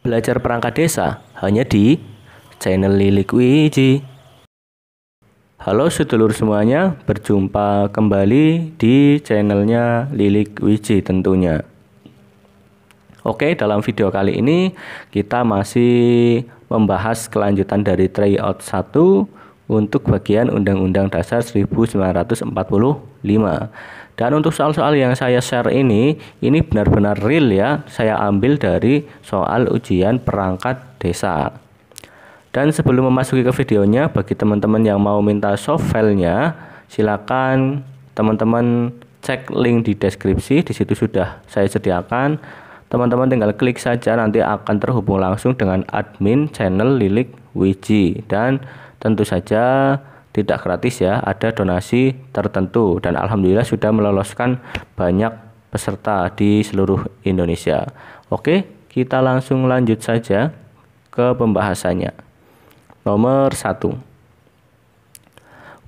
Belajar perangkat desa hanya di channel Lilik Wiji. Halo sedulur semuanya, berjumpa kembali di channelnya Lilik Wiji tentunya. Oke, dalam video kali ini kita masih membahas kelanjutan dari tryout 1 untuk bagian Undang-Undang Dasar 1945. Dan untuk soal-soal yang saya share ini benar-benar real ya, saya ambil dari soal ujian perangkat desa. Dan sebelum memasuki ke videonya, bagi teman-teman yang mau minta soft filenya, silakan teman-teman cek link di deskripsi, di situ sudah saya sediakan. Teman-teman tinggal klik saja, nanti akan terhubung langsung dengan admin channel Lilik Wiji. Dan tentu saja tidak gratis ya, ada donasi tertentu. Dan alhamdulillah sudah meloloskan banyak peserta di seluruh Indonesia. Oke, kita langsung lanjut saja ke pembahasannya. Nomor 1.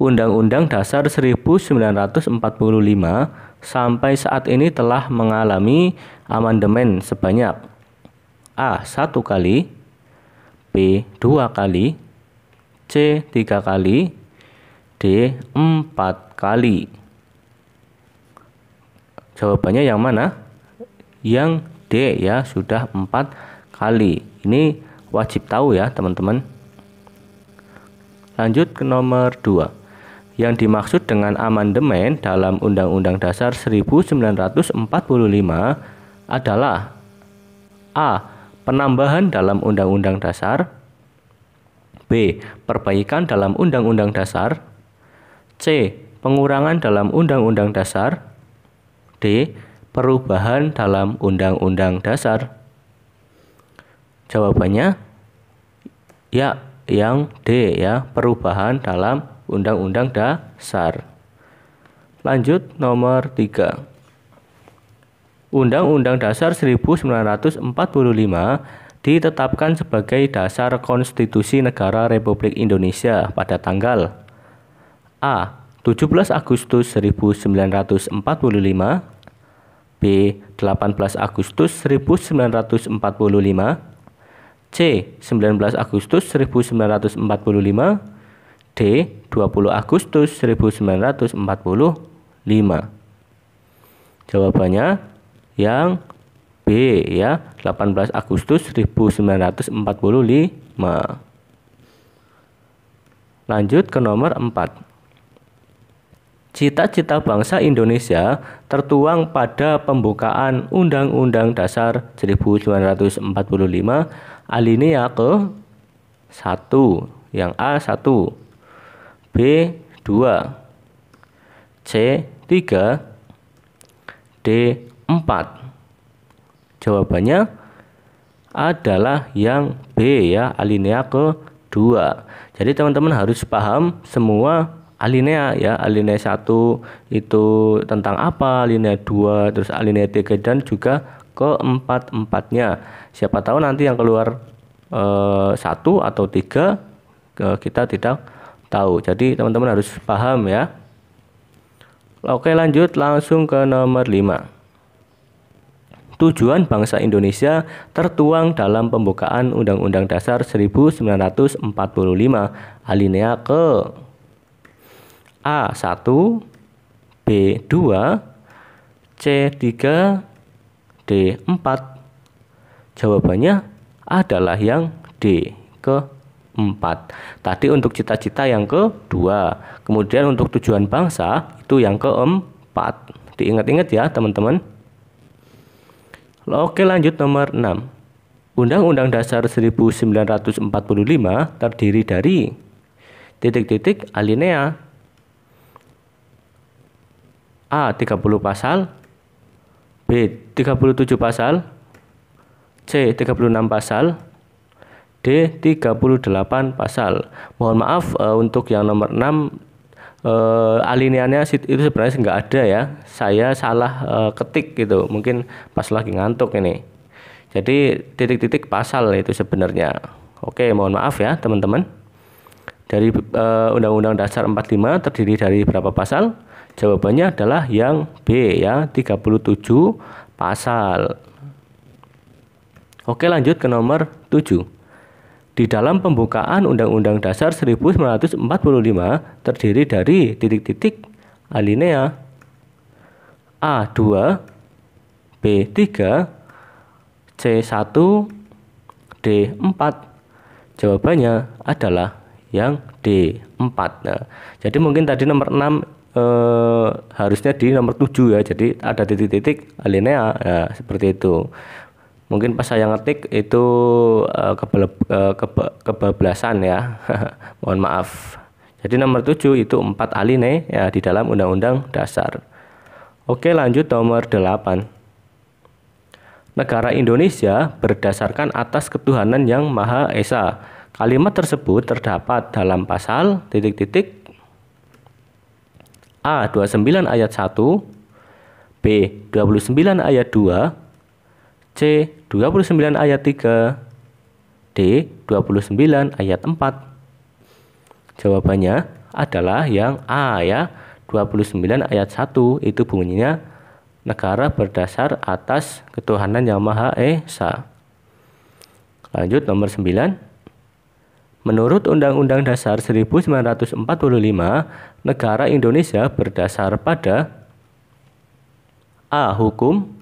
Undang-Undang Dasar 1945 sampai saat ini telah mengalami amandemen sebanyak A. 1 kali, B. 2 kali, C. 3 kali, D. 4 kali. Jawabannya yang mana? Yang D ya, sudah 4 kali. Ini wajib tahu ya teman-teman. Lanjut ke nomor 2. Yang dimaksud dengan amandemen dalam Undang-Undang Dasar 1945 adalah A. Penambahan dalam Undang-Undang Dasar, B. Perbaikan dalam Undang-Undang Dasar, C. Pengurangan dalam Undang-Undang Dasar, D. Perubahan dalam Undang-Undang Dasar. Jawabannya ya, yang D ya, perubahan dalam Undang-Undang Dasar. Lanjut nomor 3. Undang-Undang Dasar 1945 ditetapkan sebagai dasar konstitusi negara Republik Indonesia pada tanggal A. 17 Agustus 1945, B. 18 Agustus 1945, C. 19 Agustus 1945, D. 20 Agustus 1945. Jawabannya yang B ya, 18 Agustus 1945. Lanjut ke nomor 4. Cita-cita bangsa Indonesia tertuang pada pembukaan Undang-Undang Dasar 1945 alinea ke 1, yang A 1, B 2, C 3, D 4. Jawabannya adalah yang B ya, alinea ke 2. Jadi teman-teman harus paham semua alinea ya. Alinea 1 itu tentang apa, alinea 2, terus alinea 3 dan juga keempat-empatnya. Siapa tahu nanti yang keluar 1 atau 3 kita tidak tahu. Jadi teman-teman harus paham ya. Oke, lanjut langsung ke nomor 5. Tujuan bangsa Indonesia tertuang dalam pembukaan Undang-Undang Dasar 1945 alinea ke A 1, B 2, C 3, D 4. Jawabannya adalah yang D ke 4. Tadi untuk cita-cita yang kedua, kemudian untuk tujuan bangsa itu yang keempat. Diingat-ingat ya teman-teman. Oke, lanjut nomor 6. Undang-Undang Dasar 1945 terdiri dari titik-titik alinea A 30 pasal, B 37 pasal, C 36 pasal, D 38 pasal. Mohon maaf untuk yang nomor 6 alineanya itu sebenarnya nggak ada ya. Saya salah ketik gitu, mungkin pas lagi ngantuk ini. Jadi titik-titik pasal itu sebenarnya. Oke, mohon maaf ya teman-teman. Dari Undang-Undang Dasar 45 terdiri dari berapa pasal? Jawabannya adalah yang B ya, 37 pasal. Oke, lanjut ke nomor 7. Di dalam pembukaan Undang-Undang Dasar 1945 terdiri dari titik-titik alinea A2, B3, C1, D4. Jawabannya adalah yang D4. Nah, jadi mungkin tadi nomor 6 harusnya di nomor 7 ya. Jadi ada titik-titik alinea. Nah, seperti itu. Mungkin pas saya ngetik itu kebablasan ya. Mohon maaf. Jadi nomor 7 itu 4 alinea ya di dalam Undang-Undang Dasar. Oke, lanjut nomor 8. Negara Indonesia berdasarkan atas ketuhanan yang Maha Esa. Kalimat tersebut terdapat dalam pasal titik-titik A 29 ayat 1, B 29 ayat 2, C 29 ayat 3, D 29 ayat 4. Jawabannya adalah yang A ya, 29 ayat 1 itu bunyinya negara berdasar atas ketuhanan yang Maha Esa. Lanjut nomor 9. Menurut Undang-Undang Dasar 1945, negara Indonesia berdasar pada A. Hukum,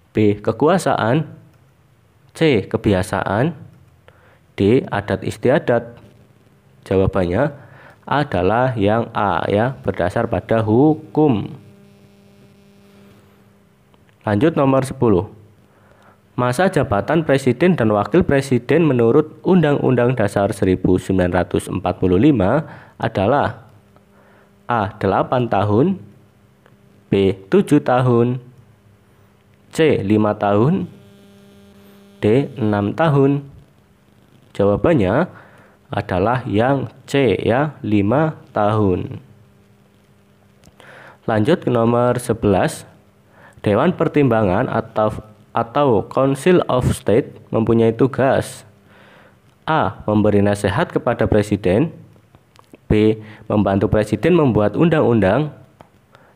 B. Kekuasaan, C. Kebiasaan, D. Adat istiadat. Jawabannya adalah yang A ya, berdasar pada hukum. Lanjut nomor 10. Masa jabatan Presiden dan Wakil Presiden menurut Undang-Undang Dasar 1945 adalah A. 8 tahun, B. 7 tahun, C. 5 tahun, D. 6 tahun. Jawabannya adalah yang C ya, 5 tahun. Lanjut ke nomor 11. Dewan Pertimbangan atau Council of State mempunyai tugas A. Memberi nasihat kepada Presiden, B. Membantu Presiden membuat undang-undang,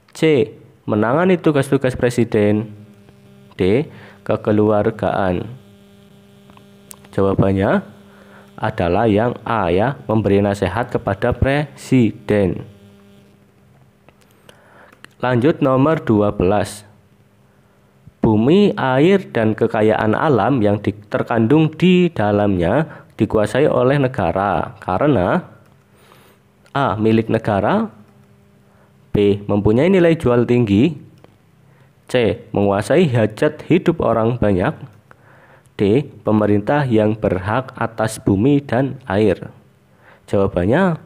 C. Menangani tugas-tugas Presiden, D. Kekeluargaan. Jawabannya adalah yang A ya, memberi nasihat kepada Presiden. Lanjut nomor 12. Bumi, air, dan kekayaan alam yang terkandung di dalamnya dikuasai oleh negara karena A. Milik negara, B. Mempunyai nilai jual tinggi, C. Menguasai hajat hidup orang banyak, D. Pemerintah yang berhak atas bumi dan air. Jawabannya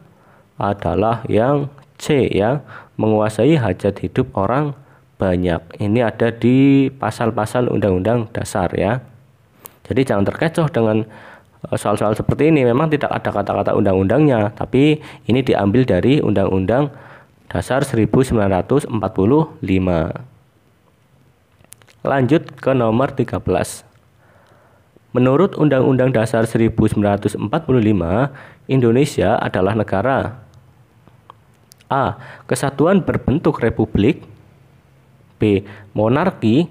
adalah yang C ya, menguasai hajat hidup orang banyak. Ini ada di pasal-pasal Undang-Undang Dasar ya. Jadi jangan terkecoh dengan soal-soal seperti ini. Memang tidak ada kata-kata undang-undangnya, tapi ini diambil dari Undang-Undang Dasar 1945. Lanjut ke nomor 13. Menurut Undang-Undang Dasar 1945, Indonesia adalah negara A. Kesatuan berbentuk republik, B. Monarki,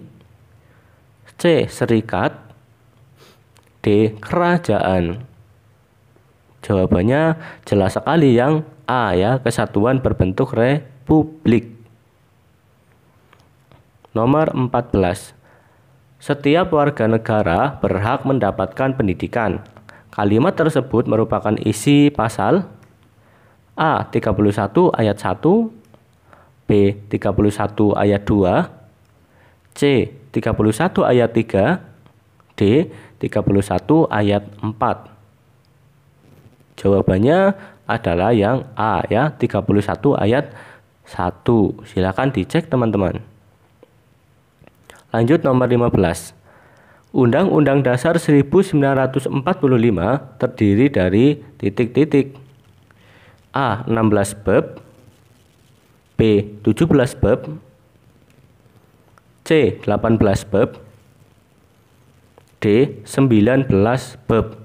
C. Serikat, D. Kerajaan. Jawabannya jelas sekali yang A ya, kesatuan berbentuk republik. Nomor 14. Setiap warga negara berhak mendapatkan pendidikan. Kalimat tersebut merupakan isi pasal A. 31 ayat 1, B. 31 ayat 2, C. 31 ayat 3, D. 31 ayat 4. Jawabannya adalah yang A ya, 31 ayat 1. Silakan dicek teman-teman. Lanjut nomor 15. Undang-Undang Dasar 1945 terdiri dari titik-titik A. 16 bab, B. 17 bab, C. 18 bab, D. 19 bab.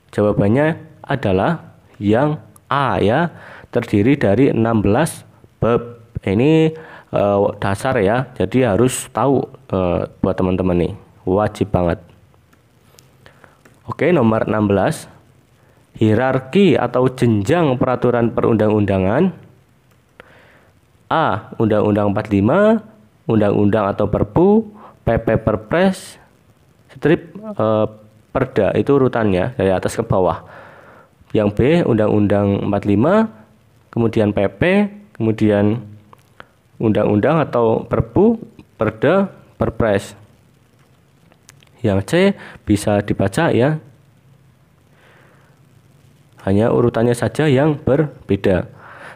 Jawabannya adalah yang A ya, terdiri dari 16 bab. Ini dasar ya, jadi harus tahu buat teman-teman nih. wajib banget. Oke, nomor 16. Hierarki atau jenjang peraturan perundang-undangan. A. Undang-Undang 45, Undang-Undang atau Perpu, PP Perpres, strip Perda, itu urutannya dari atas ke bawah. Yang B. Undang-Undang 45, kemudian PP, kemudian Undang-Undang atau Perpu, Perda, Perpres. Yang C bisa dibaca ya, hanya urutannya saja yang berbeda.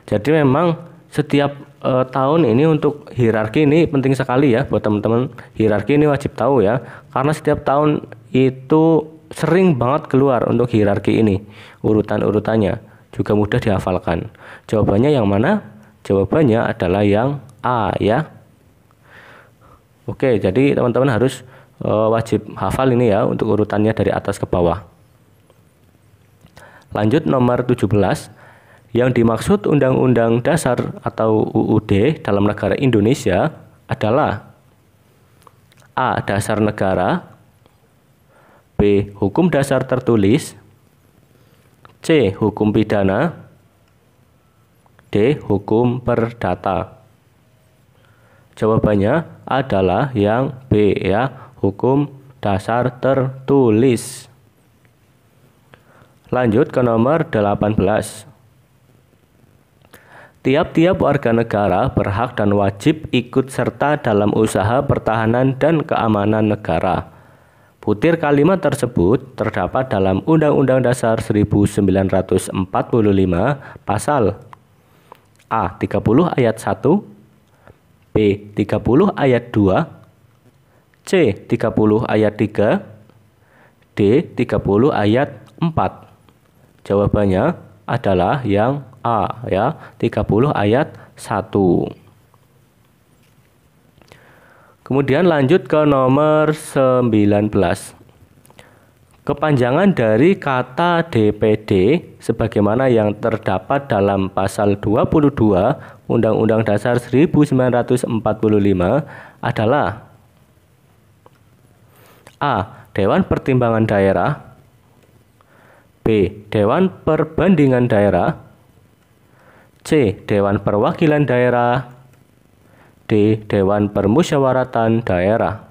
Jadi memang setiap tahun ini untuk hierarki ini penting sekali ya buat teman-teman. Hierarki ini wajib tahu ya, karena setiap tahun itu sering banget keluar untuk hierarki ini. Urutan-urutannya juga mudah dihafalkan. Jawabannya yang mana? Jawabannya adalah yang A ya. Oke, jadi teman-teman harus wajib hafal ini ya untuk urutannya dari atas ke bawah. Lanjut nomor 17. Yang dimaksud Undang-Undang Dasar atau UUD dalam negara Indonesia adalah A. Dasar negara, B. Hukum dasar tertulis, C. Hukum pidana, D. Hukum perdata. Jawabannya adalah yang B ya, hukum dasar tertulis. Lanjut ke nomor 18. Tiap-tiap warga negara berhak dan wajib ikut serta dalam usaha pertahanan dan keamanan negara. Butir kalimat tersebut terdapat dalam Undang-Undang Dasar 1945 pasal A. 30 ayat 1, B. 30 ayat 2, C. 30 ayat 3, D. 30 ayat 4. Jawabannya adalah yang A ya, 30 ayat 1. Kemudian lanjut ke nomor 19. Kepanjangan dari kata DPD sebagaimana yang terdapat dalam pasal 22 Undang-Undang Dasar 1945 adalah A. Dewan Pertimbangan Daerah, B. Dewan Perbandingan Daerah, C. Dewan Perwakilan Daerah, D. Dewan Permusyawaratan Daerah.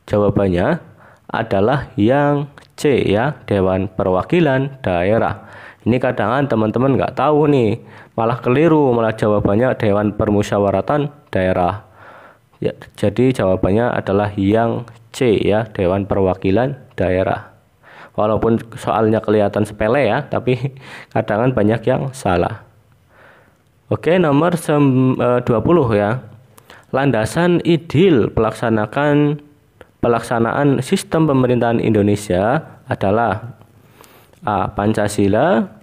Jawabannya adalah yang C ya, Dewan Perwakilan Daerah. Ini kadang teman-teman nggak tahu nih, malah keliru, malah jawabannya Dewan Permusyawaratan Daerah. Ya, jadi jawabannya adalah yang C ya, Dewan Perwakilan Daerah. Walaupun soalnya kelihatan sepele ya, tapi kadang banyak yang salah. Oke, nomor 20 ya. Landasan ideal pelaksanaan sistem pemerintahan Indonesia adalah A. Pancasila,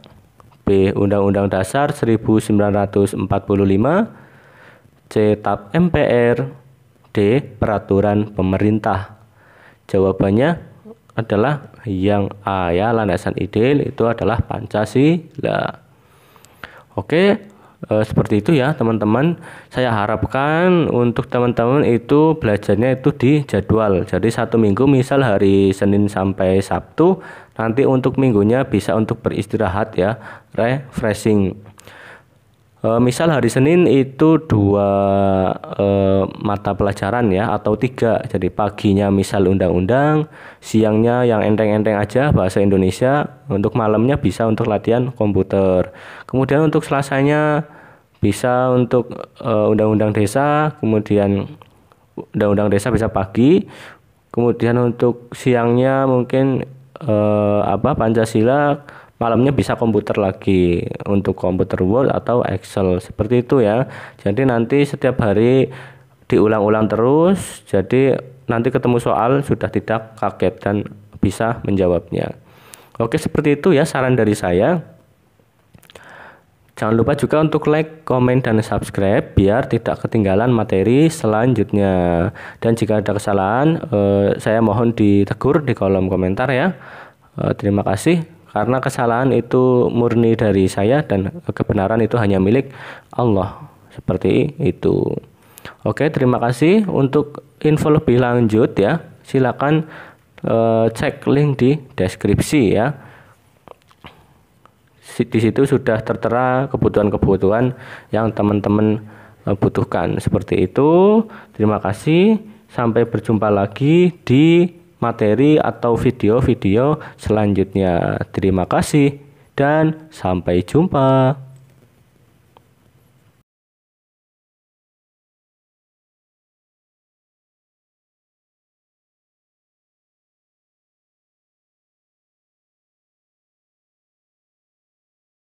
B. Undang-Undang Dasar 1945, C. TAP MPR, D. Peraturan Pemerintah. Jawabannya adalah yang A ya, landasan ideal itu adalah Pancasila. Oke, seperti itu ya teman-teman. Saya harapkan untuk teman-teman itu belajarnya itu di jadwal. Jadi satu minggu misal hari Senin sampai Sabtu, nanti untuk minggunya bisa untuk beristirahat ya, refreshing. Misal hari Senin itu 2 mata pelajaran ya, atau 3. Jadi paginya misal undang-undang, siangnya yang enteng-enteng aja bahasa Indonesia, untuk malamnya bisa untuk latihan komputer. Kemudian untuk Selasanya bisa untuk undang-undang desa, kemudian undang-undang desa bisa pagi. Kemudian untuk siangnya mungkin Pancasila, malamnya bisa komputer lagi untuk komputer Word atau Excel, seperti itu ya. Jadi nanti setiap hari diulang-ulang terus, jadi nanti ketemu soal sudah tidak kaget dan bisa menjawabnya. Oke, seperti itu ya saran dari saya. Jangan lupa juga untuk like, komen, dan subscribe biar tidak ketinggalan materi selanjutnya. Dan jika ada kesalahan, saya mohon ditegur di kolom komentar ya. Terima kasih. Karena kesalahan itu murni dari saya dan kebenaran itu hanya milik Allah. Seperti itu. Oke, terima kasih. Untuk info lebih lanjut ya, silakan cek link di deskripsi ya. Di situ sudah tertera kebutuhan-kebutuhan yang teman-teman butuhkan. Seperti itu. Terima kasih. Sampai berjumpa lagi di materi atau video-video selanjutnya. Terima kasih dan sampai jumpa.